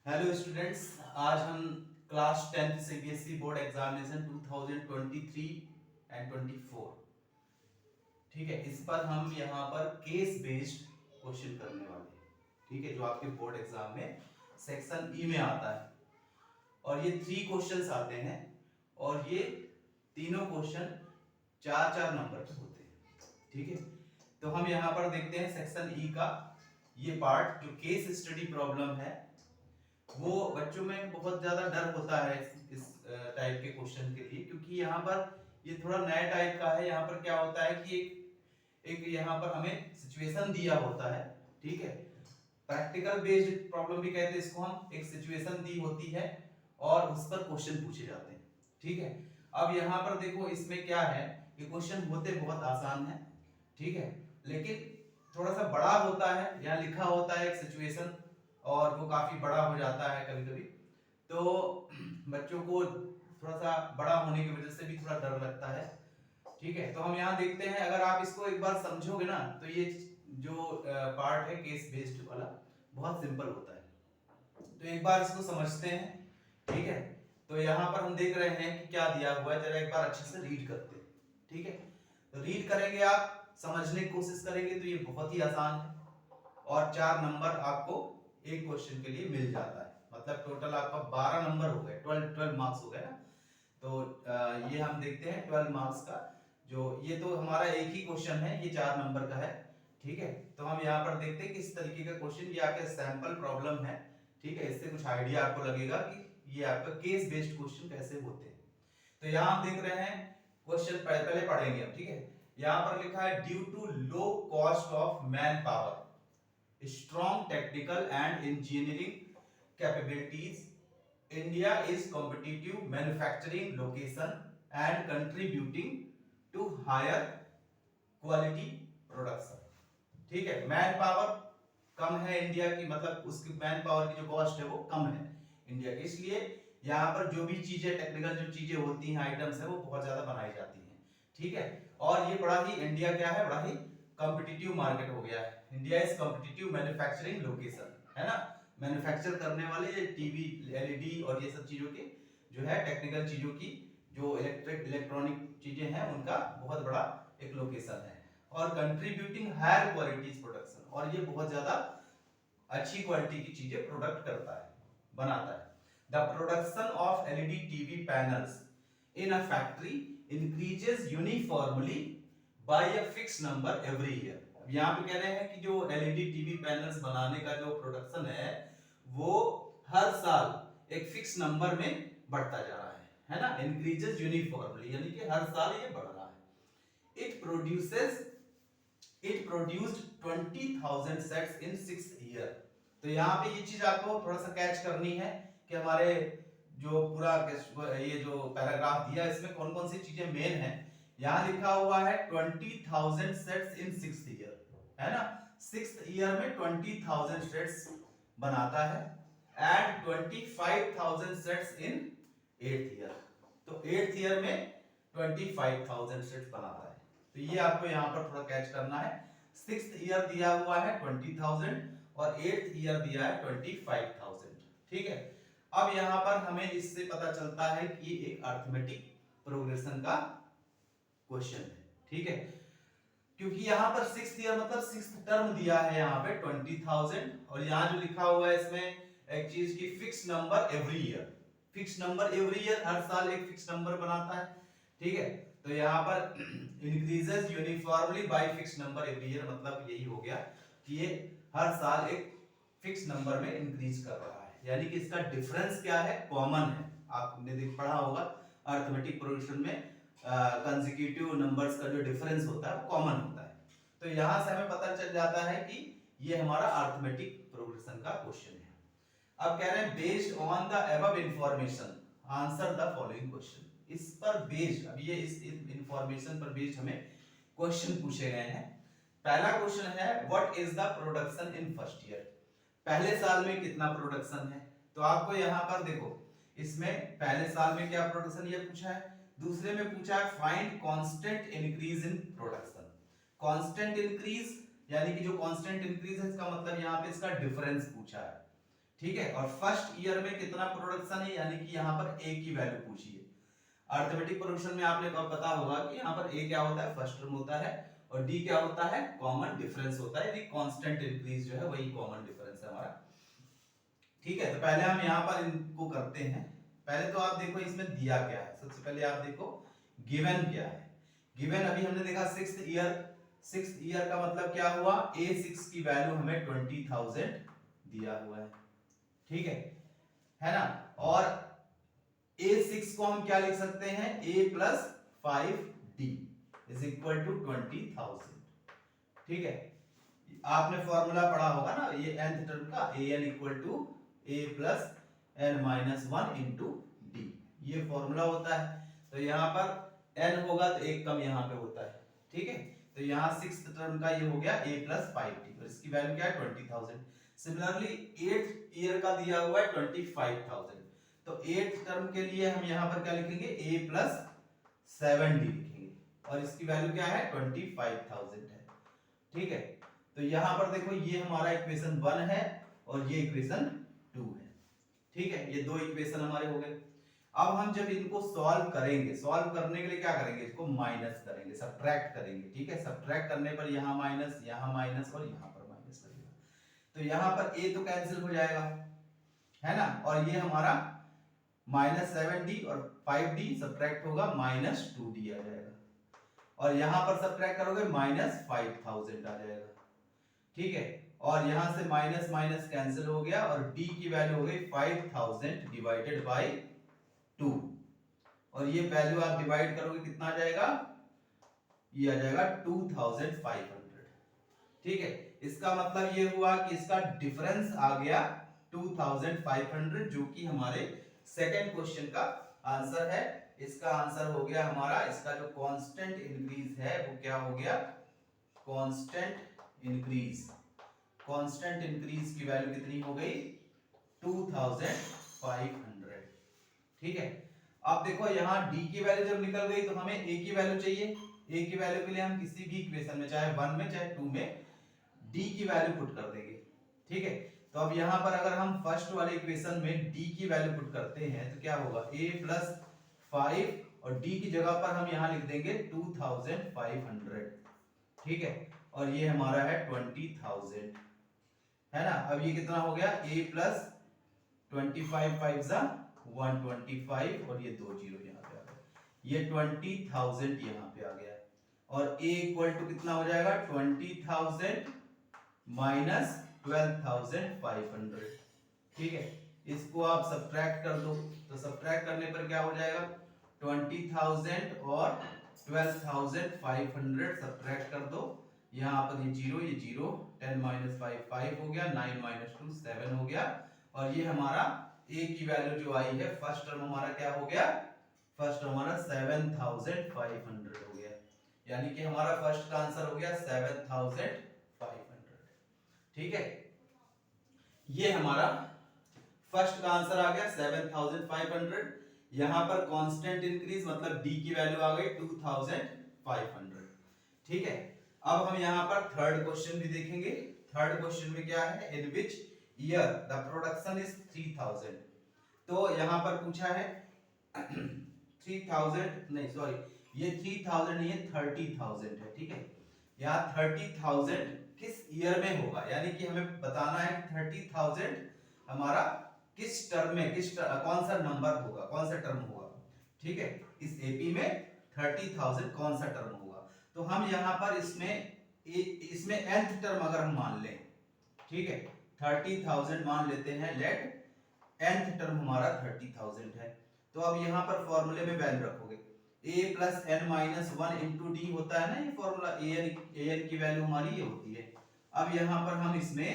Hello students, आज हम class 10th CBSE board examination 2023 and 24, ठीक है, इस पर हम यहाँ पर केस बेस्ड क्वेश्चन करने वाले हैं। ठीक है, जो आपके बोर्ड एग्जाम में सेक्शन ई में आता है और ये 3 क्वेश्चंस आते हैं और ये तीनों क्वेश्चन 4-4 नंबर के होते हैं। ठीक है, तो हम यहाँ पर देखते हैं सेक्शन ई का ये पार्ट जो केस स्टडी प्रॉब्लम है। वो बच्चों में बहुत ज्यादा डर होता है इस टाइप के क्वेश्चन के लिए, क्योंकि यहाँ पर ये थोड़ा नया टाइप का है। यहाँ पर क्या होता है कि एक यहाँ पर हमें सिचुएशन दिया होता है। ठीक है, प्रैक्टिकल बेस्ड प्रॉब्लम भी कहते हैं इसको हम। एक सिचुएशन दी होती है और उस पर क्वेश्चन पूछे जाते हैं। ठीक है, अब यहाँ पर देखो इसमें क्या है, ये क्वेश्चन होते बहुत आसान है। ठीक है, लेकिन थोड़ा सा बड़ा होता है, यहाँ लिखा होता है एक सिचुएशन और वो काफी बड़ा हो जाता है कभी कभी, तो बच्चों को थोड़ा सा बड़ा होने की वजह से भी थोड़ा डर लगता है। ठीक है, तो हम यहाँ देखते हैं, अगर आप इसको एक बार समझोगे ना तो ये जो पार्ट है केस बेस्ड वाला बहुत सिंपल होता है। तो एक बार इसको समझते हैं। ठीक है, तो यहाँ पर हम देख रहे हैं कि क्या दिया हुआ है, जरा एक बार अच्छे से रीड करते हैं। ठीक है, तो रीड करेंगे, आप समझने की कोशिश करेंगे तो ये बहुत ही आसान है और 4 नंबर आपको एक क्वेश्चन के लिए मिल जाता है। मतलब टोटल आपका 12 नंबर हो गए, 12 मार्क्स हो गए ना। तो ये हम देखते हैं 12 मार्क्स का, जो ये तो हमारा एक ही क्वेश्चन है, ये 4 नंबर का है। ठीक है, तो हम यहाँ पर देखते हैं किस तरीके का क्वेश्चन, ये आपका सैंपल प्रॉब्लम है। ठीक है, इससे कुछ आइडिया आपको लगेगा कि ये आपका केस बेस्ड क्वेश्चन कैसे होते हैं। तो यहाँ हम देख रहे हैं क्वेश्चन, पहले पढ़ेंगे हम। ठीक है, यहाँ पर लिखा है due to low cost of manpower, strong technical and engineering capabilities, India is competitive manufacturing location and contributing to higher quality production। ठीक है, मैन पावर कम है इंडिया की, मतलब उसकी मैन पावर की जो कॉस्ट है वो कम है इंडिया की, इसलिए यहाँ पर जो भी चीजें टेक्निकल जो चीजें होती हैं, आइटम्स है, वो बहुत ज्यादा बनाई जाती हैं। ठीक है, और ये बड़ा ही इंडिया क्या है, बड़ा ही कॉम्पिटिटिव मार्केट हो गया है। India is competitive manufacturing location, है ना। मैन्युफैक्चर करने वाले ये टीवी, एलईडी और ये सब चीजों की जो है टेक्निकल चीजों की, जो इलेक्ट्रॉनिक चीजें हैं, उनका बहुत बड़ा एक लोकेशन है। और कंट्रीब्यूटिंग हायर क्वालिटीज प्रोडक्शन, और ये बहुत ज्यादा अच्छी क्वालिटी की चीजें प्रोडक्ट करता है, बनाता है। The production of LED TV panels in a factory increases uniformly by a fix number every year. अब यहाँ पे कह रहे हैं कि जो एलईडी टीवी पैनल्स बनाने का जो प्रोडक्शन है वो हर साल एक फिक्स नंबर में बढ़ता जा रहा है ना। इंक्रीजेस यूनिफॉर्मली यानी कि हर साल ये बढ़ रहा है। It produced 20,000 sets in 6 year. तो यहाँ पे ये चीज आपको थोड़ा सा कैच करनी है कि हमारे जो पूरा ये जो पैराग्राफ दिया इसमें कौन कौन सी चीजें मेन है। यहाँ लिखा हुआ है 20,000 सेट्स इन 6th ईयर, है ना। 6th ईयर में 20,000 सेट्स बनाता है and 25,000 sets in 8th year. तो 8th ईयर में 25,000 सेट्स बनाता है। तो ये आपको यहाँ पर थोड़ा कैच करना है। 6th ईयर दिया हुआ है 20,000 और 8th ईयर दिया है 25,000। ठीक है, अब यहाँ पर हमें इससे पता चलता है कि एक अर्थमेटिक प्रोग्रेशन का क्वेश्चन है। ठीक है, क्योंकि यहाँ पर 6th ईयर मतलब 6th टर्म दिया है यहाँ पे 20,000, और यहाँ जो लिखा हुआ है इसमें एक चीज की fix number every year. Fix number every year, हर साल एक फिक्स नंबर बनाता है। ठीक है, तो यहाँ पर increases uniformly by fix number every year, मतलब यही हो गया कि ये हर साल एक फिक्स नंबर में इंक्रीज कर रहा है, यानी कि इसका डिफरेंस क्या है, कॉमन है। आपने पढ़ा होगा अर्थमेटिक प्रोग्रेशन में कंसेक्यूटिव नंबर्स का जो डिफरेंस होता है वो कॉमन होता है। तो यहां से हमें पता चल जाता है कि ये हमारा अर्थमेटिक प्रोग्रेशन का क्वेश्चन है। अब कह रहे हैं based on the above information answer the following question. इस पर बेस्ड, अब ये इस इंफॉर्मेशन पर बेस्ड हमें क्वेश्चन पूछे गए हैं। पहला क्वेश्चन है what is the production in first year. पहले साल में कितना प्रोडक्शन है, तो आपको यहाँ पर देखो इसमें पहले साल में क्या प्रोडक्शन ये पूछा है। दूसरे में पूछा है find constant increase in production. Constant increase यानी कि जो कांस्टेंट इंक्रीज है इसका मतलब यहाँ पे इसका डिफरेंस पूछा है। ठीक है, और फर्स्ट ईयर में कितना प्रोडक्शन है, यानी कि यहाँ पर ए की वैल्यू पूछी है। अरिथमेटिक प्रोडक्शन में आपने को पता होगा कि यहाँ पर ए क्या होता है, फर्स्ट टर्म होता है, और डी क्या होता है, कॉमन डिफरेंस होता है, यानी कांस्टेंट इंक्रीज जो है वही कॉमन डिफरेंस है हमारा। ठीक है, तो पहले हम यहाँ पर इनको करते हैं। पहले तो आप देखो इसमें दिया क्या है, सबसे पहले आप देखो गिवन क्या है। गिवन अभी हमने देखा सिक्स्थ ईयर का मतलब क्या हुआ, A6 की वैल्यू हमें 20,000 दिया हुआ है, ठीक है ना। और A6 को हम क्या लिख सकते हैं, A plus 5D is equal to 20,000, ठीक है। आपने फॉर्मूला पढ़ा होगा ना ये nth टर्म का, an equal to a plus n minus 1 into d, ये फॉर्मूला होता है। तो यहाँ पर n होगा तो एक कम यहाँ पे होता है, ठीक है। तो यहाँ सिक्स्थ टर्म का ये हो गया a प्लस 5d, और इसकी वैल्यू क्या है 20,000। सिमिलरली 8th ईयर का दिया हुआ है 25,000, तो 8th टर्म के लिए हम यहाँ पर क्या लिखेंगे, a प्लस 7d लिखेंगे, और इसकी वैल्यू क्या है 25,000 है, ठीक है। तो यहाँ पर देखो ये हमारा इक्वेशन 1 है और ये इक्वेशन 2 है, ठीक है, ये दो इक्वेशन हमारे हो गए। अब हम जब इनको सॉल्व करेंगे, सॉल्व करने के लिए क्या करेंगे, इसको माइनस करेंगे, सब्ट्रैक्ट करेंगे, ठीक है। सब्ट्रैक्ट करने पर यहाँ माइनस और यहाँ पर माइनस लगेगा, तो यहाँ पर a तो कैंसिल हो जाएगा, है ना, और ये हमारा -7d और 5d सब्ट्रैक्ट होगा -2d आ जाएगा, और यहाँ पर सब्ट्रैक्ट करोगे -5,000 आ जाएगा, ठीक है। और यहां से माइनस माइनस कैंसिल हो गया, और d की वैल्यू हो गई 5,000 डिवाइडेड बाय 2, और ये वैल्यू आप डिवाइड करोगे कितना आ जाएगा, ये आ जाएगा 2,500, ठीक है। इसका मतलब ये हुआ कि इसका डिफरेंस आ गया 2,500, जो कि हमारे सेकंड क्वेश्चन का आंसर है। इसका आंसर हो गया हमारा, इसका जो कांस्टेंट इंक्रीज है वो क्या हो गया, कांस्टेंट इंक्रीज की वैल्यू कितनी हो गई 2,500, ठीक है। अब देखो यहाँ d की वैल्यू जब निकल गई तो हमें a की वैल्यू चाहिए। a की वैल्यू के लिए हम किसी भी इक्वेशन में, चाहे 1 में चाहे 2 में, d की वैल्यू पुट कर देंगे, ठीक है। तो अब यहाँ पर अगर हम फर्स्ट वाले इक्वेशन में d की वैल्यू पुट करते हैं तो क्या होगा, a प्लस 5, और d की जगह पर हम यहाँ लिख देंगे 2,500, ठीक है, और ये हमारा है 20,000, है ना। अब ये कितना हो गया, a प्लस 25 5 जा 125, और ये 2 जीरो यहाँ पे आ गया, ये 20,000 यहाँ पे आ गया, और a इक्वल टू कितना हो जाएगा 20,000 माइनस 12,500, ठीक है। इसको आप सब्ट्रैक्ट कर दो, तो सब्ट्रैक्ट करने पर क्या हो जाएगा, 20,000 और 12,500 सब्ट्रैक्ट कर दो, यहाँ पर ये जीरो 10 माइनस 5 5 हो गया, 9 माइनस 2 7 हो गया, और ये हमारा a की वैल्यू जो आई है, फर्स्ट टर्म हमारा क्या हो गया, फर्स्ट टर्म हमारा 7,500 हो गया, यानी कि हमारा फर्स्ट का आंसर हो गया 7,500, ठीक है। ये हमारा फर्स्ट का आंसर आ गया 7,500। यहां पर कांस्टेंट इंक्रीज मतलब d की वैल्यू आ गई 2,500, ठीक है। अब हम यहां पर थर्ड क्वेश्चन भी देखेंगे। थर्ड क्वेश्चन में क्या है, in which year the production is 3,000, तो यहां पर पूछा है 3,000 नहीं सॉरी, ये 3,000 नहीं है 30,000 है, ठीक है। यहाँ 30,000 किस ईयर में होगा, यानी कि हमें बताना है 30,000 हमारा किस टर्म में, कौन सा नंबर होगा, कौन सा टर्म होगा, ठीक है। इस एपी में 30,000 कौन सा टर्म होगा, तो हम यहाँ पर इसमें nth टर्म अगर हम मान लें, ठीक है, 30,000 मान लेते हैं, लेट nth टर्म हमारा 30,000 है, तो अब यहाँ पर फॉर्मूले में वैल्यू रखोगे, a plus n minus 1 into D होता है ना, ये फॉर्मूला an की वैल्यू हमारी ये होती है। अब यहाँ पर हम इसमें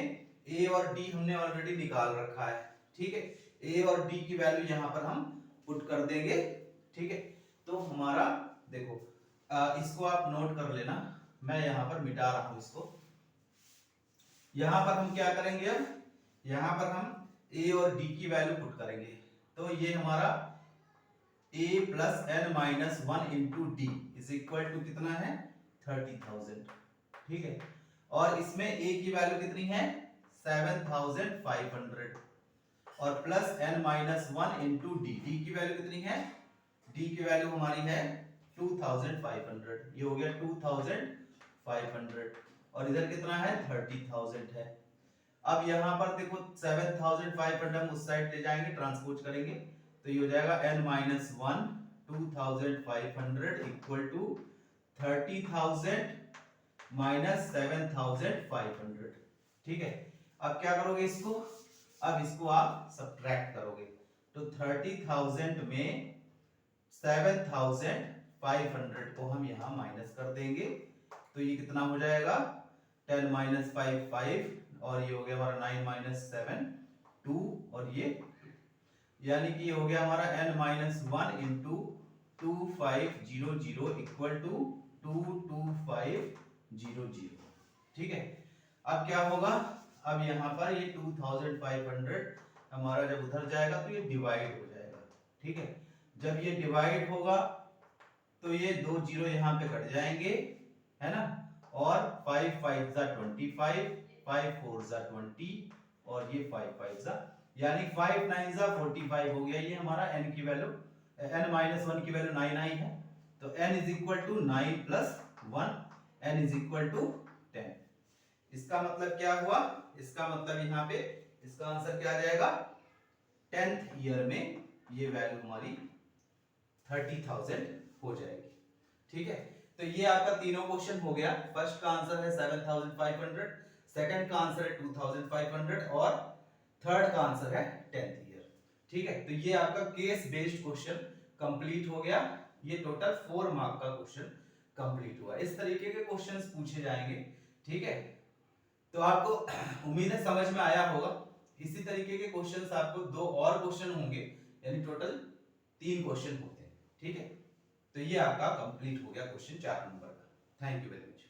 a और d हमने ऑलरेडी निकाल रखा है, ठीक है, a और d की वैल्यू यहाँ पर हम पुट कर देंगे, ठीक है। तो हमारा देखो इसको आप नोट कर लेना, मैं यहाँ पर मिटा रहा हूं इसको। यहाँ पर हम क्या करेंगे, अब यहाँ पर हम a और d की वैल्यू पुट करेंगे, तो ये हमारा a plus n minus 1 into d is equal to कितना है 30,000, ठीक है। और इसमें a की वैल्यू कितनी है 7,500, और plus n minus 1 into D. D की वैल्यू कितनी है? डी की वैल्यू हमारी है 2500, ये हो गया 2500, और इधर कितना है 30,000 है। अब यहाँ पर देखो 7,500 हम उस साइड ले जाएंगे, ट्रांसपोज करेंगे, तो ये हो जाएगा n minus 1 2500 equal to 30,000 minus 7,500। ठीक है, अब क्या करोगे इसको? अब इसको आप सब्ट्रैक्ट करोगे, तो 30,000 में 7,500 को हम यहाँ माइनस कर देंगे, तो ये कितना हो जाएगा 10 माइनस 5 5, और ये हो गया हमारा 9 माइनस 7 2, और ये यानी कि ये हो गया हमारा n minus 1 into 2500 equal to 22500। ठीक है, अब क्या होगा? अब यहाँ पर ये 2500 हमारा जब उधर जाएगा तो ये डिवाइड हो जाएगा। ठीक है, जब ये डिवाइड होगा तो ये 2 जीरो यहाँ पे कट जाएंगे, है ना, और 5 5 जा 25, 5 4 जा 20, और ये 5 5 जा, यानी 5 9 जा 45 हो गया। ये हमारा n की वैल्यू, n माइनस 1 की वैल्यू 9 आई है, तो n is equal to 9 plus 1, n is equal to 10। इसका मतलब क्या हुआ? इसका मतलब यहाँ पे इसका आंसर क्या आ जाएगा? 10th ईयर में ये वैल्यू हमारी 30,000 हो जाएगी। ठीक है, तो ये आपका तीनों क्वेश्चन हो गया। फर्स्ट का आंसर है 7,500, सेकंड का आंसर है 2,500, और थर्ड का आंसर है 10th ईयर। ठीक है, तो ये आपका केस बेस्ड क्वेश्चन कंप्लीट हो गया। ये टोटल 4 मार्क का क्वेश्चन कंप्लीट हुआ। इस तरीके के क्वेश्चंस पूछे जाएंगे। ठीक है, तो आपको उम्मीद है समझ में आया होगा। इसी तरीके के क्वेश्चंस आपको 2 और क्वेश्चन होंगे, यानी टोटल 3 क्वेश्चन होते हैं। ठीक है, तो ये आपका कंप्लीट हो गया क्वेश्चन 4 नंबर का। Thank you very much.